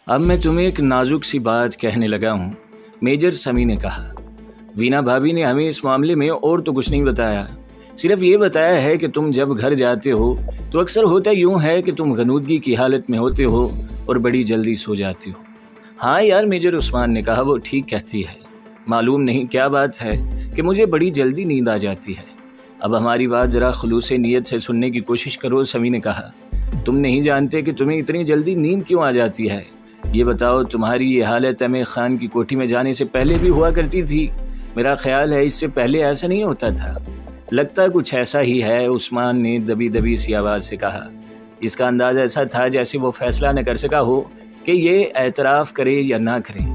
अब मैं तुम्हें एक नाजुक सी बात कहने लगा हूँ, मेजर समी ने कहा। वीना भाभी ने हमें इस मामले में और तो कुछ नहीं बताया, सिर्फ ये बताया है कि तुम जब घर जाते हो तो अक्सर होता यूँ है कि तुम गनूदगी की हालत में होते हो और बड़ी जल्दी सो जाते हो। हाँ यार, मेजर उस्मान ने कहा, वो ठीक कहती है। मालूम नहीं क्या बात है कि मुझे बड़ी जल्दी नींद आ जाती है। अब हमारी बात ज़रा खुलूसे नीयत से सुनने की कोशिश करो, समी ने कहा। तुम नहीं जानते कि तुम्हें इतनी जल्दी नींद क्यों आ जाती है। ये बताओ, तुम्हारी ये हालत अमीर खान की कोठी में जाने से पहले भी हुआ करती थी? मेरा ख्याल है इससे पहले ऐसा नहीं होता था। लगता कुछ ऐसा ही है, उस्मान ने दबी दबी सी आवाज़ से कहा। इसका अंदाज़ ऐसा था जैसे वो फैसला न कर सका हो कि ये एतराफ़ करे या ना करे।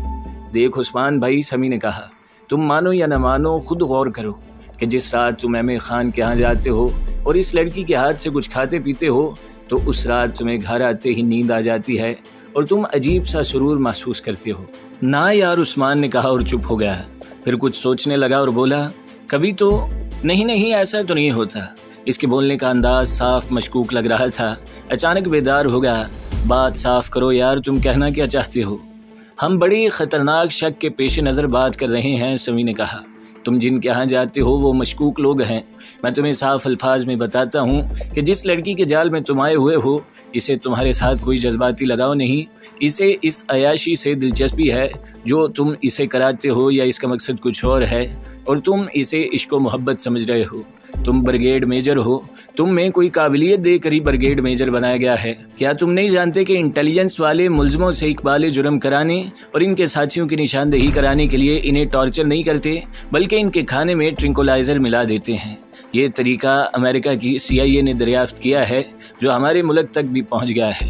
देख उस्मान भाई, समी ने कहा, तुम मानो या न मानो, खुद गौर करो कि जिस रात तुम अमीर खान के यहाँ जाते हो और इस लड़की के हाथ से कुछ खाते पीते हो तो उस रात तुम्हें घर आते ही नींद आ जाती है और तुम अजीब सा सुरूर महसूस करते हो। ना यार, उस्मान ने कहा और चुप हो गया। फिर कुछ सोचने लगा और बोला, कभी तो नहीं ऐसा तो नहीं होता। इसके बोलने का अंदाज साफ मशकूक लग रहा था। अचानक बेदार हो गया। बात साफ करो यार, तुम कहना क्या चाहते हो? हम बड़ी ख़तरनाक शक के पेश नज़र बात कर रहे हैं, समी ने कहा। तुम जिनके यहाँ जाते हो वो मशकूक लोग हैं। मैं तुम्हें साफ अल्फाज में बताता हूँ कि जिस लड़की के जाल में तुम आए हुए हो, इसे तुम्हारे साथ कोई जज्बाती लगाव नहीं। इसे इस अयाशी से दिलचस्पी है जो तुम इसे कराते हो, या इसका मकसद कुछ और है और तुम इसे इश्क व मोहब्बत समझ रहे हो। तुम ब्रिगेड मेजर हो, तुम में कोई काबिलियत देकर ही ब्रिगेड मेजर बनाया गया है। क्या तुम नहीं जानते कि इंटेलिजेंस वाले मुल्ज़िमों से इकबाल जुर्म कराने और इनके साथियों की निशानदेही कराने के लिए इन्हें टॉर्चर नहीं करते, बल्कि इनके खाने में ट्रिंकोलाइज़र मिला देते हैं। ये तरीका अमेरिका की CIA ने दरियाफ्त किया है, जो हमारे मुल्क तक भी पहुंच गया है।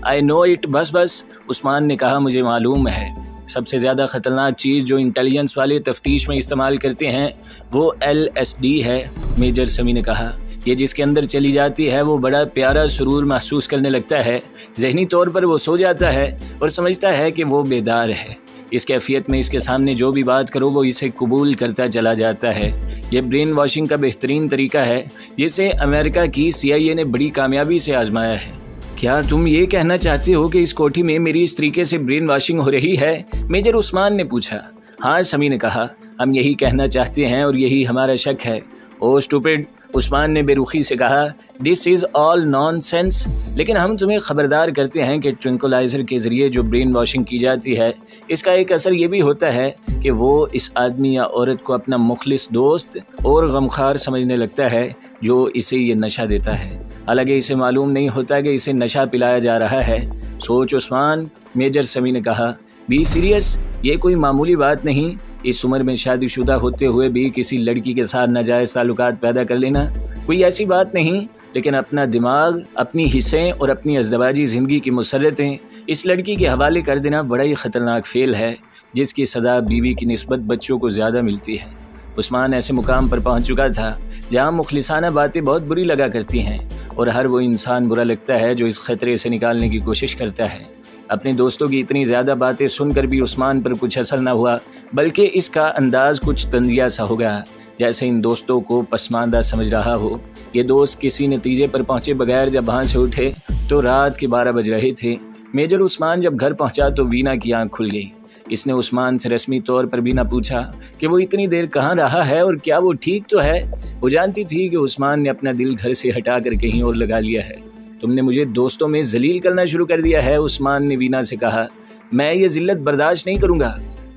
आई नो इट, बस उस्मान ने कहा, मुझे मालूम है। सबसे ज़्यादा ख़तरनाक चीज़ जो इंटेलिजेंस वाले तफ्तीश में इस्तेमाल करते हैं वो LSD है, मेजर समी ने कहा। ये जिसके अंदर चली जाती है वो बड़ा प्यारा सुरूर महसूस करने लगता है। ज़हनी तौर पर वो सो जाता है और समझता है कि वो बेदार है। इस कैफियत में इसके सामने जो भी बात करो वो इसे कबूल करता चला जाता है। ये ब्रेन वॉशिंग का बेहतरीन तरीका है जिसे अमेरिका की CIA ने बड़ी कामयाबी से आजमाया है। क्या तुम ये कहना चाहते हो कि इस कोठी में मेरी इस तरीके से ब्रेन वॉशिंग हो रही है? मेजर उस्मान ने पूछा। हाँ, समी ने कहा, हम यही कहना चाहते हैं और यही हमारा शक है। ओ स्टूपिड, उस्मान ने बेरुखी से कहा, दिस इज़ ऑल नॉनसेंस। लेकिन हम तुम्हें ख़बरदार करते हैं कि ट्रिंकोलाइज़र के ज़रिए जो ब्रेन वॉशिंग की जाती है, इसका एक असर ये भी होता है कि वो इस आदमी या औरत को अपना मुखलिस दोस्त और गमखार समझने लगता है जो इसे ये नशा देता है। हालांकि इसे मालूम नहीं होता कि इसे नशा पिलाया जा रहा है। सोच उस्मान, मेजर समी ने कहा, बी सीरियस, ये कोई मामूली बात नहीं। इस उम्र में शादीशुदा होते हुए भी किसी लड़की के साथ नाजायज़ ताल्लुकात पैदा कर लेना कोई ऐसी बात नहीं, लेकिन अपना दिमाग, अपनी हिस्सें और अपनी अज़दवाजी ज़िंदगी की मुसर्रतें इस लड़की के हवाले कर देना बड़ा ही ख़तरनाक फ़ेल है, जिसकी सज़ा बीवी की निस्बत बच्चों को ज़्यादा मिलती है। उस्मान ऐसे मुकाम पर पहुँच चुका था जहाँ मुखलिसाना बातें बहुत बुरी लगा करती हैं और हर वो इंसान बुरा लगता है जो इस ख़तरे से निकालने की कोशिश करता है। अपने दोस्तों की इतनी ज़्यादा बातें सुनकर भी उस्मान पर कुछ असर न हुआ, बल्कि इसका अंदाज़ कुछ तंजिया सा हो गया, जैसे इन दोस्तों को पसमानदा समझ रहा हो। ये दोस्त किसी नतीजे पर पहुँचे बगैर जब वहाँ से उठे तो रात के 12 बज रहे थे। मेजर उस्मान जब घर पहुँचा तो वीना की आँख खुल गई। इसने उस्मान से रस्मी तौर पर भी न पूछा कि वो इतनी देर कहाँ रहा है और क्या वो ठीक तो है। वो जानती थी कि उस्मान ने अपना दिल घर से हटा कर कहीं और लगा लिया है। तुमने मुझे दोस्तों में जलील करना शुरू कर दिया है, उस्मान ने वीना से कहा। मैं ये जिल्लत बर्दाश्त नहीं करूँगा।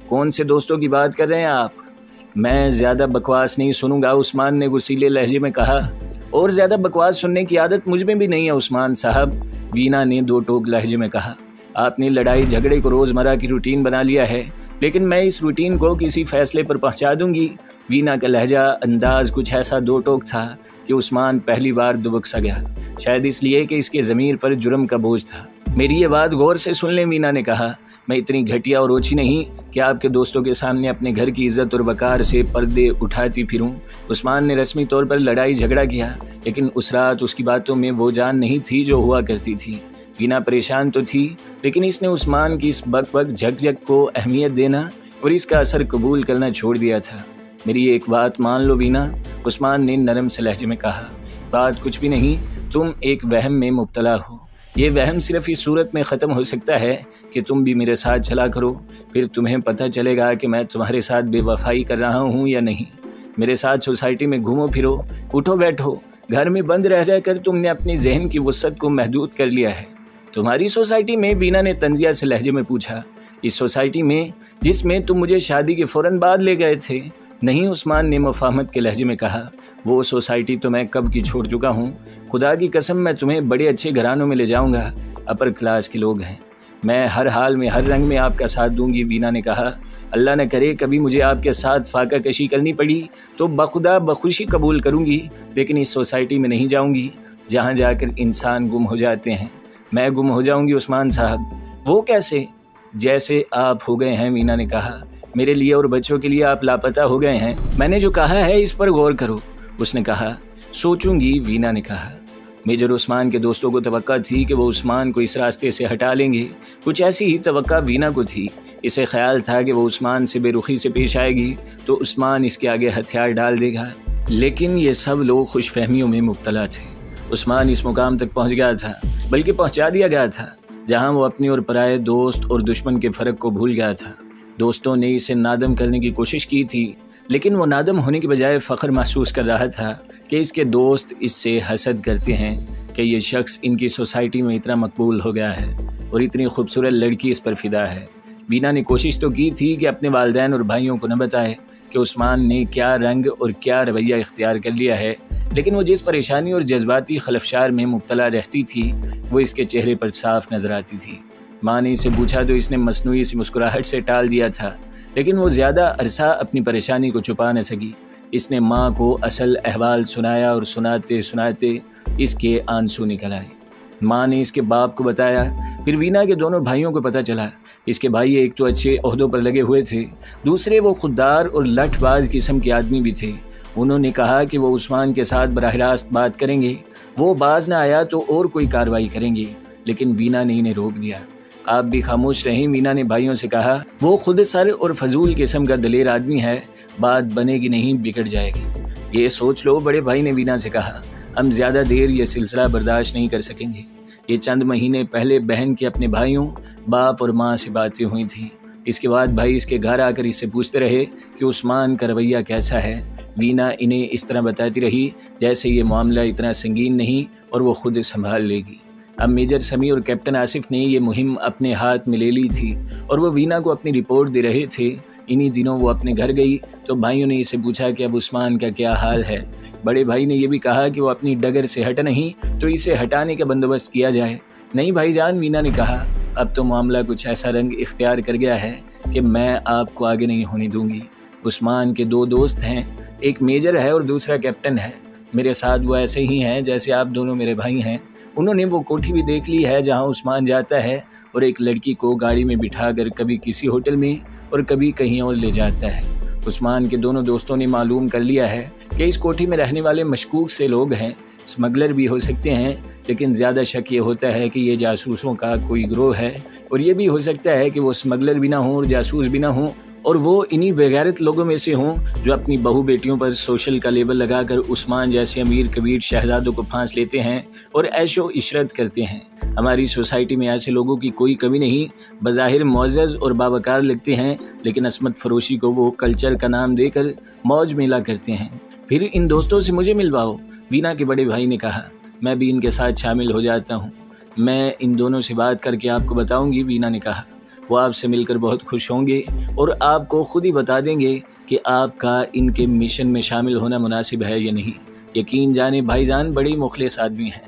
कौन से दोस्तों की बात कर रहे हैं आप? मैं ज़्यादा बकवास नहीं सुनूंगा, उस्मान ने गुस्सीले लहजे में कहा। और ज़्यादा बकवास सुनने की आदत मुझ में भी नहीं है उस्मान साहब, वीना ने दो टोक लहजे में कहा। आपने लड़ाई झगड़े को रोज़मर्रा की रूटीन बना लिया है, लेकिन मैं इस रूटीन को किसी फैसले पर पहुंचा दूंगी। वीना का लहजा अंदाज कुछ ऐसा दो टोक था कि उस्मान पहली बार दुबक सा गया, शायद इसलिए कि इसके ज़मीर पर जुर्म का बोझ था। मेरी ये बात गौर से सुन लें, वीना ने कहा। मैं इतनी घटिया और ओछी नहीं कि आपके दोस्तों के सामने अपने घर की इज्जत और वकार से पर्दे उठाती फिरूं। उस्मान ने रस्मी तौर पर लड़ाई झगड़ा किया, लेकिन उस रात उसकी बातों में वो जान नहीं थी जो हुआ करती थी। वीना परेशान तो थी, लेकिन इसने उस्मान की इस बक झक को अहमियत देना और इसका असर कबूल करना छोड़ दिया था। मेरी एक बात मान लो वीना, उस्मान ने नरम से लहजे में कहा। बात कुछ भी नहीं, तुम एक वहम में मुब्तला हो। ये वहम सिर्फ इस सूरत में ख़त्म हो सकता है कि तुम भी मेरे साथ चला करो, फिर तुम्हें पता चलेगा कि मैं तुम्हारे साथ बेवफाई कर रहा हूँ या नहीं। मेरे साथ सोसाइटी में घूमो फिरो, उठो बैठो। घर में बंद रह रह कर तुमने अपनी जहन की वुसअत को महदूद कर लिया है। तुम्हारी सोसाइटी में? वीना ने तंजिया से लहजे में पूछा। इस सोसाइटी में जिसमें तुम मुझे शादी के फ़ौरन बाद ले गए थे। नहीं, उस्मान ने मुफाहमत के लहजे में कहा, वो सोसाइटी तो मैं कब की छोड़ चुका हूँ। खुदा की कसम मैं तुम्हें बड़े अच्छे घरानों में ले जाऊँगा, अपर क्लास के लोग हैं। मैं हर हाल में हर रंग में आपका साथ दूंगी। वीना ने कहा, अल्लाह न करे कभी मुझे आपके साथ फाका कशी करनी पड़ी तो बखुदा बखुशी कबूल करूँगी, लेकिन इस सोसाइटी में नहीं जाऊँगी जहाँ जाकर इंसान गुम हो जाते हैं। मैं गुम हो जाऊँगी उस्मान साहब। वो कैसे? जैसे आप हो गए हैं। वीना ने कहा, मेरे लिए और बच्चों के लिए आप लापता हो गए हैं। मैंने जो कहा है इस पर गौर करो। उसने कहा, सोचूंगी। वीना ने कहा। मेजर उस्मान के दोस्तों को तवक्का थी कि वो उस्मान को इस रास्ते से हटा लेंगे। कुछ ऐसी ही तवक्का वीना को थी। इसे ख्याल था कि वो उस्मान से बेरुखी से पेश आएगी तो उस्मान इसके आगे हथियार डाल देगा, लेकिन ये सब लोग खुशफहमियों में मुब्तला थे। उस्मान इस मुकाम तक पहुँच गया था, बल्कि पहुँचा दिया गया था, जहाँ वो अपने और पराये दोस्त और दुश्मन के फ़र्क को भूल गया था। दोस्तों ने इसे नादम करने की कोशिश की थी, लेकिन वो नादम होने के बजाय फ़ख्र महसूस कर रहा था कि इसके दोस्त इससे हसद करते हैं कि ये शख्स इनकी सोसाइटी में इतना मकबूल हो गया है और इतनी खूबसूरत लड़की इस पर फ़िदा है। वीना ने कोशिश तो की थी कि अपने वालिदैन और भाइयों को न बताए कि उस्मान ने क्या रंग और क्या रवैया इख्तियार कर लिया है, लेकिन वो जिस परेशानी और जज्बाती खलफशार में मुब्तला रहती थी वो इसके चेहरे पर साफ नज़र आती थी। माँ ने इसे पूछा तो इसने मसनूई सी मुस्कुराहट से टाल दिया था, लेकिन वो ज़्यादा अरसा अपनी परेशानी को छुपा न सकी। इसने माँ को असल अहवाल सुनाया और सुनाते सुनाते इसके आंसू निकल आए। माँ ने इसके बाप को बताया, फिर वीना के दोनों भाइयों को पता चला। इसके भाई एक तो अच्छे ओहदों पर लगे हुए थे, दूसरे वो खुददार और लठबाज किस्म के आदमी भी थे। उन्होंने कहा कि वो उस्मान के साथ बराह रास्त बात करेंगे, वो बाज ना आया तो और कोई कार्रवाई करेंगे, लेकिन वीना ने इन्हें रोक दिया। आप भी खामोश रहें। वीना ने भाइयों से कहा, वो खुद सर और फजूल किस्म का दलेर आदमी है, बात बनेगी नहीं बिगड़ जाएगी। ये सोच लो। बड़े भाई ने वीना से कहा, हम ज़्यादा देर ये सिलसिला बर्दाश्त नहीं कर सकेंगे। ये चंद महीने पहले बहन के अपने भाइयों, बाप और माँ से बातें हुई थी। इसके बाद भाई इसके घर आकर इससे पूछते रहे कि उस्मान का रवैया कैसा है। वीना इन्हें इस तरह बताती रही जैसे ये मामला इतना संगीन नहीं और वो खुद संभाल लेगी। अब मेजर समी और कैप्टन आसिफ ने ये मुहिम अपने हाथ में ले ली थी और वो वीना को अपनी रिपोर्ट दे रहे थे। इन्हीं दिनों वो अपने घर गई तो भाइयों ने इसे पूछा कि अब उस्मान का क्या हाल है। बड़े भाई ने यह भी कहा कि वो अपनी डगर से हट नहीं तो इसे हटाने का बंदोबस्त किया जाए। नहीं भाईजान, वीना ने कहा, अब तो मामला कुछ ऐसा रंग इख्तियार कर गया है कि मैं आपको आगे नहीं होने दूंगी। उस्मान के दो दोस्त हैं, एक मेजर है और दूसरा कैप्टन है। मेरे साथ वो ऐसे ही हैं जैसे आप दोनों मेरे भाई हैं। उन्होंने वो कोठी भी देख ली है जहां उस्मान जाता है और एक लड़की को गाड़ी में बिठाकर कभी किसी होटल में और कभी कहीं और ले जाता है। उस्मान के दोनों दोस्तों ने मालूम कर लिया है कि इस कोठी में रहने वाले मशकूक से लोग हैं, स्मगलर भी हो सकते हैं, लेकिन ज़्यादा शक ये होता है कि ये जासूसों का कोई गिरोह है और ये भी हो सकता है कि वो स्मगलर भी ना हों और जासूस भी ना हों और वो इन्हीं बेगैरत लोगों में से हों जो अपनी बहू बेटियों पर सोशल का लेबल लगाकर उस्मान जैसे अमीर कबीर शहजादों को फांस लेते हैं और ऐशो इशरत करते हैं। हमारी सोसाइटी में ऐसे लोगों की कोई कमी नहीं, बज़ाहिर मुअज़्ज़ज़ और बावकार लगते हैं, लेकिन असमत फरोशी को वो कल्चर का नाम देकर मौज मेला करते हैं। फिर इन दोस्तों से मुझे मिलवाओ, वीना के बड़े भाई ने कहा। मैं भी इनके साथ शामिल हो जाता हूँ। मैं इन दोनों से बात करके आपको बताऊँगी, वीना ने कहा। वो आपसे मिलकर बहुत खुश होंगे और आपको खुद ही बता देंगे कि आपका इनके मिशन में शामिल होना मुनासिब है या नहीं। यकीन जाने भाईजान बड़ी मुखलिस आदमी हैं।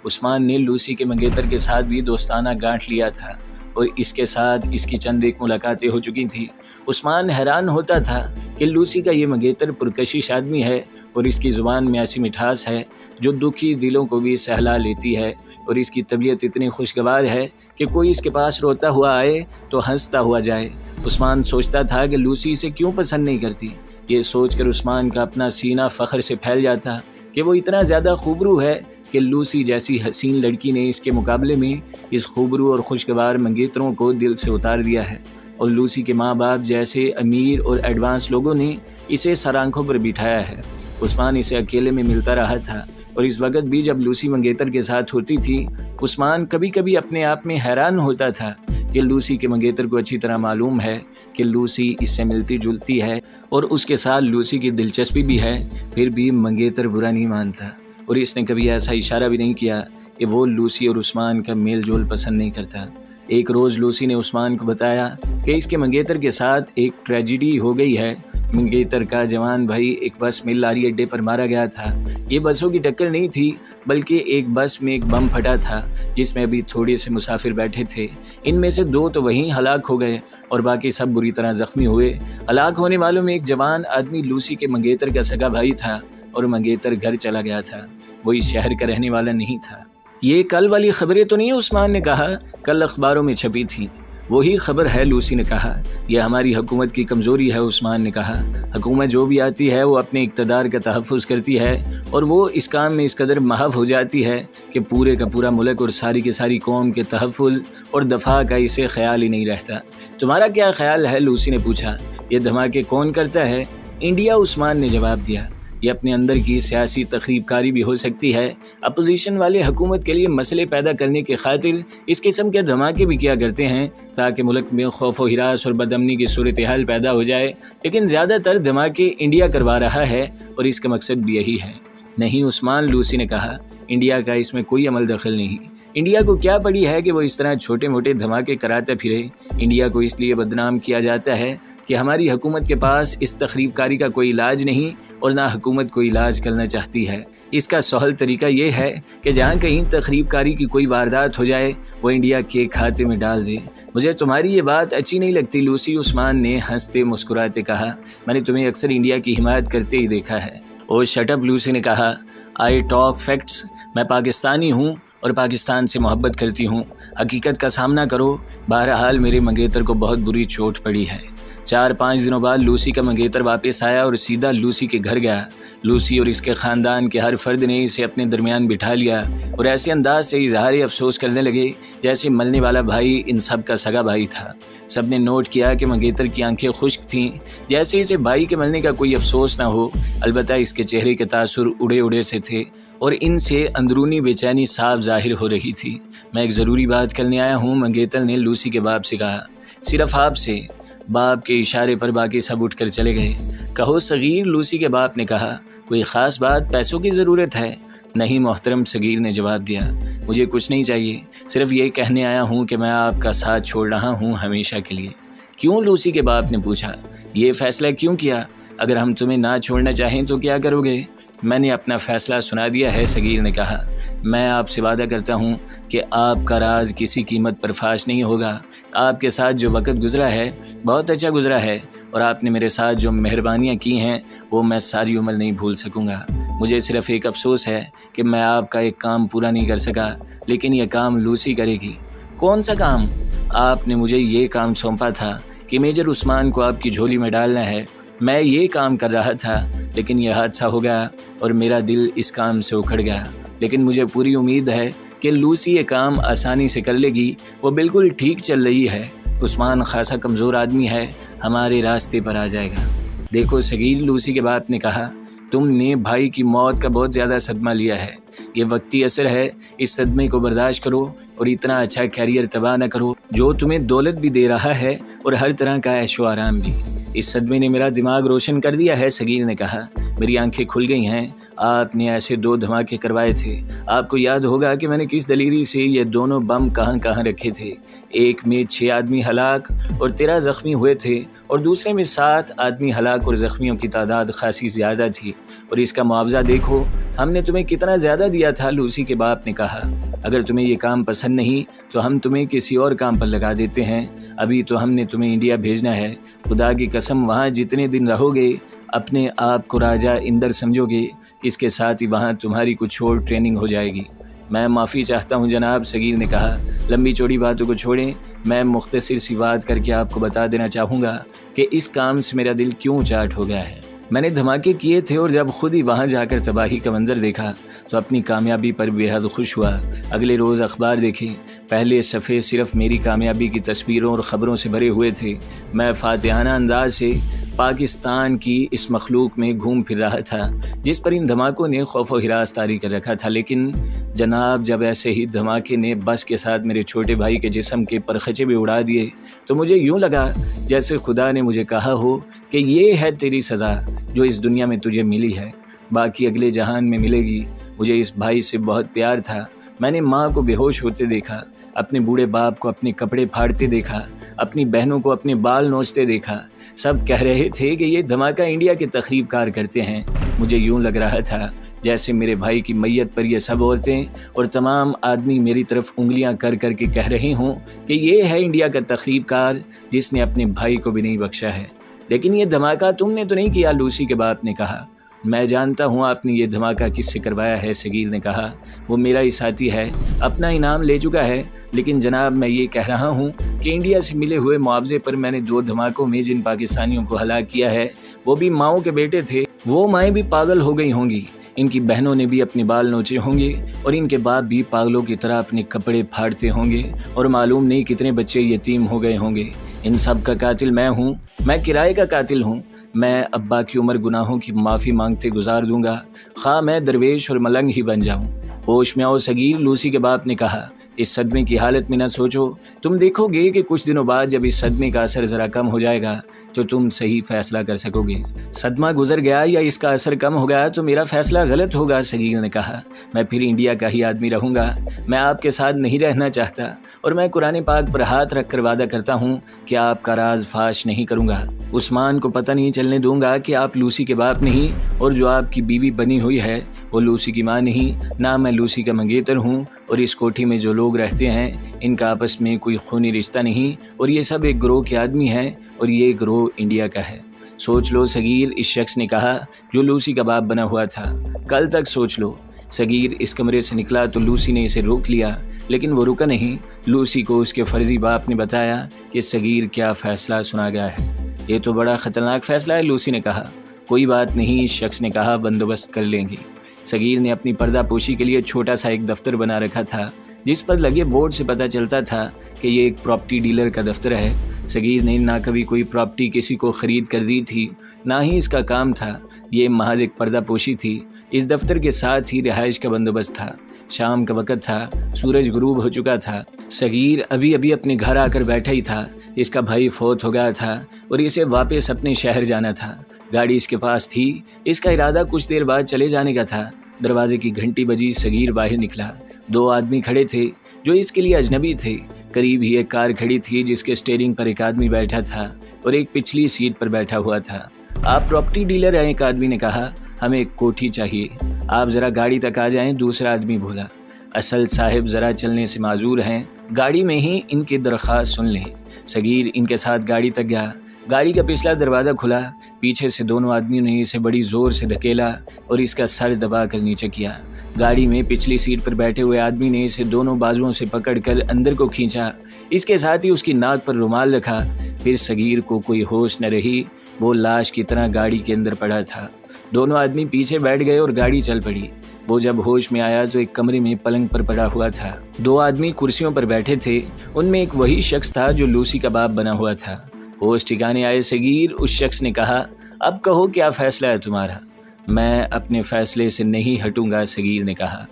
उस्मान ने लूसी के मंगेतर के साथ भी दोस्ताना गांठ लिया था और इसके साथ इसकी चंद एक मुलाकातें हो चुकी थी। उस्मान हैरान होता था कि लूसी का ये मंगेतर पुरकशिश आदमी है और इसकी ज़ुबान में ऐसी मिठास है जो दुखी दिलों को भी सहला लेती है और इसकी तबीयत इतनी खुशगवार है कि कोई इसके पास रोता हुआ आए तो हंसता हुआ जाए। उस्मान सोचता था कि लूसी इसे क्यों पसंद नहीं करती। ये सोचकर उस्मान का अपना सीना फ़ख्र से फैल जाता कि वो इतना ज़्यादा खूबरू है कि लूसी जैसी हसीन लड़की ने इसके मुकाबले में इस खूबरू और खुशगवार मंगेतरों को दिल से उतार दिया है। और लूसी के माँ बाप जैसे अमीर और एडवांस लोगों ने इसे सर आंखों पर बिठाया है। उस्मान इसे अकेले में मिलता रहा था और इस वक्त भी जब लूसी मंगेतर के साथ होती थी, उस्मान कभी कभी अपने आप में हैरान होता था कि लूसी के मंगेतर को अच्छी तरह मालूम है कि लूसी इससे मिलती जुलती है और उसके साथ लूसी की दिलचस्पी भी है, फिर भी मंगेतर बुरा नहीं मानता और इसने कभी ऐसा इशारा भी नहीं किया कि वो लूसी और उस्मान का मेल जोल पसंद नहीं करता। एक रोज़ लूसी ने उस्मान को बताया कि इसके मंगेतर के साथ एक ट्रेजिडी हो गई है। मंगेतर का जवान भाई एक बस में लारी अड्डे पर मारा गया था। ये बसों की टक्कर नहीं थी, बल्कि एक बस में एक बम फटा था जिसमें अभी थोड़े से मुसाफिर बैठे थे। इनमें से 2 तो वहीं हलाक हो गए और बाकी सब बुरी तरह ज़ख्मी हुए। हलाक होने वालों में एक जवान आदमी लूसी के मंगेतर का सगा भाई था और मंगेतर घर चला गया था। वो इस शहर का रहने वाला नहीं था। ये कल वाली खबरें तो नहीं है, उस्मान ने कहा, कल अखबारों में छपी थी। वही खबर है, लूसी ने कहा। यह हमारी हुकूमत की कमज़ोरी है, उस्मान ने कहा। हुकूमत जो भी आती है वो अपने इक़्तिदार का तहफ़्फ़ुज़ करती है और वो इस काम में इस कदर महव हो जाती है कि पूरे का पूरा मुल्क और सारी की सारी कौम के तहफ़्फ़ुज़ और दफ़ा का इसे ख्याल ही नहीं रहता। तुम्हारा क्या ख्याल है, लूसी ने पूछा। ये धमाके कौन करता है? इंडिया, उस्मान ने जवाब दिया। ये अपने अंदर की सियासी तखरीबकारी भी हो सकती है। अपोजिशन वाले हुकूमत के लिए मसले पैदा करने की खातिर इस किस्म के धमाके भी किया करते हैं ताकि मुल्क में खौफ व हिरास और बदअमनी की सूरत हाल पैदा हो जाए, लेकिन ज़्यादातर धमाके इंडिया करवा रहा है और इसका मकसद भी यही है। नहीं उस्मान, लूसी ने कहा, इंडिया का इसमें कोई अमल दखल नहीं। इंडिया को क्या पड़ी है कि वो इस तरह छोटे मोटे धमाके कराते फिरे। इंडिया को इसलिए बदनाम किया जाता है कि हमारी हुकूमत के पास इस तखरीबकारी का कोई इलाज नहीं और ना हुकूमत कोई इलाज करना चाहती है। इसका सहल तरीका ये है कि जहाँ कहीं तखरीबकारी की कोई वारदात हो जाए वो इंडिया के खाते में डाल दे। मुझे तुम्हारी ये बात अच्छी नहीं लगती, लूसी, उस्मान ने हंसते मुस्कुराते कहा। मैंने तुम्हें अक्सर इंडिया की हिमायत करते ही देखा है। ओ शट अप, लूसी ने कहा। I talk facts. मैं पाकिस्तानी हूँ और पाकिस्तान से मोहब्बत करती हूँ। हकीकत का सामना करो। बहरहाल मेरे मंगेतर को बहुत बुरी चोट पड़ी है। 4-5 दिनों बाद लूसी का मंगेतर वापस आया और सीधा लूसी के घर गया। लूसी और इसके ख़ानदान के हर फर्द ने इसे अपने दरमियान बिठा लिया और ऐसे अंदाज से इजहार अफसोस करने लगे जैसे मरने वाला भाई इन सब का सगा भाई था। सब ने नोट किया कि मंगेतर की आंखें खुश्क थीं, जैसे इसे भाई के मरने का कोई अफसोस ना हो। अलबत्ता इसके चेहरे के तासुर उड़े उड़े से थे और इनसे अंदरूनी बेचैनी साफ जाहिर हो रही थी। मैं एक ज़रूरी बात करने आया हूँ, मंगेतर ने लूसी के बाप से कहा। सिर्फ आपसे। बाप के इशारे पर बाकी सब उठकर चले गए। कहो सगीर, लूसी के बाप ने कहा। कोई ख़ास बात? पैसों की ज़रूरत है? नहीं मोहतरम, सगीर ने जवाब दिया। मुझे कुछ नहीं चाहिए, सिर्फ ये कहने आया हूँ कि मैं आपका साथ छोड़ रहा हूँ हमेशा के लिए। क्यों? लूसी के बाप ने पूछा। ये फ़ैसला क्यों किया? अगर हम तुम्हें ना छोड़ना चाहें तो क्या करोगे? मैंने अपना फ़ैसला सुना दिया है, सगीर ने कहा। मैं आपसे वादा करता हूँ कि आपका राज किसी कीमत पर फाश नहीं होगा। आपके साथ जो वक्त गुजरा है बहुत अच्छा गुजरा है और आपने मेरे साथ जो मेहरबानियाँ की हैं वो मैं सारी उम्र नहीं भूल सकूँगा। मुझे सिर्फ़ एक अफसोस है कि मैं आपका एक काम पूरा नहीं कर सका, लेकिन यह काम लूसी करेगी। कौन सा काम? आपने मुझे ये काम सौंपा था कि मेजर उस्मान को आपकी झोली में डालना है। मैं ये काम कर रहा था, लेकिन यह हादसा हो गया और मेरा दिल इस काम से उखड़ गया। लेकिन मुझे पूरी उम्मीद है कि लूसी ये काम आसानी से कर लेगी। वो बिल्कुल ठीक चल रही है। उस्मान खासा कमज़ोर आदमी है, हमारे रास्ते पर आ जाएगा। देखो सगीर, लूसी के बाप ने कहा, तुमने भाई की मौत का बहुत ज़्यादा सदमा लिया है। ये वक्ती असर है, इस सदमे को बर्दाश्त करो और इतना अच्छा कैरियर तबाह न करो जो तुम्हें दौलत भी दे रहा है और हर तरह का ऐशो आराम भी। इस सदमे ने मेरा दिमाग रोशन कर दिया है, सगीर ने कहा। मेरी आंखें खुल गई हैं। आपने ऐसे 2 धमाके करवाए थे। आपको याद होगा कि मैंने किस दलीली से ये दोनों बम कहाँ कहाँ रखे थे। एक में 6 आदमी हलाक और 13 ज़ख्मी हुए थे और दूसरे में 7 आदमी हलाक और ज़ख्मियों की तादाद खासी ज़्यादा थी। और इसका मुआवजा देखो, हमने तुम्हें कितना ज़्यादा दिया था, लूसी के बाप ने कहा। अगर तुम्हें ये काम पसंद नहीं तो हम तुम्हें किसी और काम पर लगा देते हैं। अभी तो हमने तुम्हें इंडिया भेजना है। खुदा की कसम, वहाँ जितने दिन रहोगे अपने आप को राजा इंदर समझोगे। इसके साथ ही वहाँ तुम्हारी कुछ और ट्रेनिंग हो जाएगी। मैं माफ़ी चाहता हूँ जनाब, सगीर ने कहा। लंबी चौड़ी बातों को छोड़ें, मैं मुख्तसर सी बात करके आपको बता देना चाहूँगा कि इस काम से मेरा दिल क्यों चाट हो गया है। मैंने धमाके किए थे और जब खुद ही वहाँ जाकर तबाही का मंजर देखा तो अपनी कामयाबी पर बेहद खुश हुआ। अगले रोज़ अखबार देखे, पहले सफ़े सिर्फ मेरी कामयाबी की तस्वीरों और ख़बरों से भरे हुए थे। मैं फातिहाना अंदाज से पाकिस्तान की इस मखलूक में घूम फिर रहा था जिस पर इन धमाकों ने खौफ व हिरास तारी कर रखा था। लेकिन जनाब, जब ऐसे ही धमाके ने बस के साथ मेरे छोटे भाई के जिस्म के परखचे भी उड़ा दिए तो मुझे यूँ लगा जैसे खुदा ने मुझे कहा हो कि ये है तेरी सज़ा जो इस दुनिया में तुझे मिली है, बाकी अगले जहान में मिलेगी। मुझे इस भाई से बहुत प्यार था। मैंने माँ को बेहोश होते देखा, अपने बूढ़े बाप को अपने कपड़े फाड़ते देखा, अपनी बहनों को अपने बाल नोचते देखा। सब कह रहे थे कि ये धमाका इंडिया के तखरीबकार करते हैं। मुझे यूँ लग रहा था जैसे मेरे भाई की मैयत पर ये सब औरतें और तमाम आदमी मेरी तरफ उंगलियां कर कर के कह रहे हों कि ये है इंडिया का तखरीबकार जिसने अपने भाई को भी नहीं बख्शा है। लेकिन ये धमाका तुमने तो नहीं किया, लूसी के बाप ने कहा। मैं जानता हूँ आपने ये धमाका किससे करवाया है, सगीर ने कहा। वो मेरा ही साथी है, अपना इनाम ले चुका है। लेकिन जनाब, मैं ये कह रहा हूँ कि इंडिया से मिले हुए मुआवजे पर मैंने 2 धमाकों में जिन पाकिस्तानियों को हलाक किया है वो भी माओं के बेटे थे। वो माएँ भी पागल हो गई होंगी, इनकी बहनों ने भी अपने बाल नोचे होंगे और इनके बाप भी पागलों की तरह अपने कपड़े फाड़ते होंगे और मालूम नहीं कितने बच्चे यतीम हो गए होंगे। इन सब का कातिल मैं हूँ, मैं किराए का कातिल हूँ। मैं अब्बा की उम्र गुनाहों की माफ़ी मांगते गुजार दूंगा, खा मैं दरवेश और मलंग ही बन जाऊं। होश में आओ सगीर, लूसी के बाप ने कहा। इस सदमे की हालत में न सोचो, तुम देखोगे कि कुछ दिनों बाद जब इस सदमे का असर ज़रा कम हो जाएगा तो तुम सही फैसला कर सकोगे। सदमा गुजर गया या इसका असर कम हो गया तो मेरा फैसला गलत होगा, सगीर ने कहा। मैं फिर इंडिया का ही आदमी रहूँगा, मैं आपके साथ नहीं रहना चाहता और मैं कुरान पाक पर हाथ रख कर वादा करता हूँ कि आपका राज फाश नहीं करूँगा। उस्मान को पता नहीं चलने दूंगा कि आप लूसी के बाप नहीं और जो आपकी बीवी बनी हुई है वो लूसी की माँ नहीं, ना मैं लूसी का मंगेतर हूँ और इस कोठी में जो लोग रहते हैं इनका आपस में कोई खूनी रिश्ता नहीं और ये सब एक ग्रोह के आदमी हैं और ये ग्रोह इंडिया का है। सोच लो सगीर, इस शख्स ने कहा जो लूसी का बाप बना हुआ था। कल तक सोच लो। सगीर इस कमरे से निकला तो लूसी ने इसे रोक लिया, लेकिन वो रुका नहीं। लूसी को उसके फर्जी बाप ने बताया कि सगीर क्या फ़ैसला सुना गया है। ये तो बड़ा ख़तरनाक फ़ैसला है, लूसी ने कहा। कोई बात नहीं, इस शख्स ने कहा, बंदोबस्त कर लेंगे। सगीर ने अपनी पर्दापोशी के लिए छोटा सा एक दफ्तर बना रखा था जिस पर लगे बोर्ड से पता चलता था कि ये एक प्रॉपर्टी डीलर का दफ्तर है। सगीर ने ना कभी कोई प्रॉपर्टी किसी को ख़रीद कर दी थी, ना ही इसका काम था। ये महज एक पर्दापोशी थी। इस दफ्तर के साथ ही रिहाइश का बंदोबस्त था। शाम का वक़्त था, सूरज गुरूब हो चुका था। सगीर अभी अभी अपने घर आकर बैठा ही था। इसका भाई फौत हो गया था और इसे वापस अपने शहर जाना था। गाड़ी इसके पास थी, इसका इरादा कुछ देर बाद चले जाने का था। दरवाजे की घंटी बजी, सगीर बाहर निकला। 2 आदमी खड़े थे जो इसके लिए अजनबी थे। करीब ही एक कार खड़ी थी जिसके स्टीयरिंग पर एक आदमी बैठा था और एक पिछली सीट पर बैठा हुआ था। आप प्रॉपर्टी डीलर हैं? एक आदमी ने कहा। हमें एक कोठी चाहिए, आप ज़रा गाड़ी तक आ जाएं, दूसरा आदमी बोला। असल साहिब ज़रा चलने से माजूर हैं, गाड़ी में ही इनकी दरख्वास्त सुन लें। सगीर इनके साथ गाड़ी तक गया। गाड़ी का पिछला दरवाज़ा खुला। पीछे से दोनों आदमियों ने इसे बड़ी ज़ोर से धकेला और इसका सर दबा कर नीचे किया। गाड़ी में पिछली सीट पर बैठे हुए आदमी ने इसे दोनों बाजुओं से पकड़कर अंदर को खींचा। इसके साथ ही उसकी नाक पर रुमाल रखा। फिर सगीर को कोई होश न रही, वो लाश की तरह गाड़ी के अंदर पड़ा था। दोनों आदमी पीछे बैठ गए और गाड़ी चल पड़ी। वो जब होश में आया तो एक कमरे में पलंग पर पड़ा हुआ था। 2 आदमी कुर्सियों पर बैठे थे। उनमें एक वही शख्स था जो लूसी का बाप बना हुआ था। होश ठिकाने आए सगीर, उस शख्स ने कहा, अब कहो क्या फ़ैसला है तुम्हारा? मैं अपने फ़ैसले से नहीं हटूंगा, सगीर ने कहा।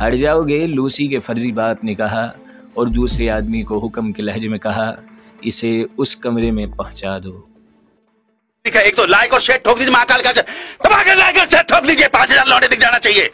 हट जाओगे? लूसी के फर्जी बाप ने कहा और दूसरे आदमी को हुक्म के लहजे में कहा, इसे उस कमरे में पहुंचा दो। एक तो लाइक और शेयर ठोक दीजिए, महाकाल का दबा के लाइक और शेयर ठोक लीजिए। 5000 लौटे दिख जाना चाहिए।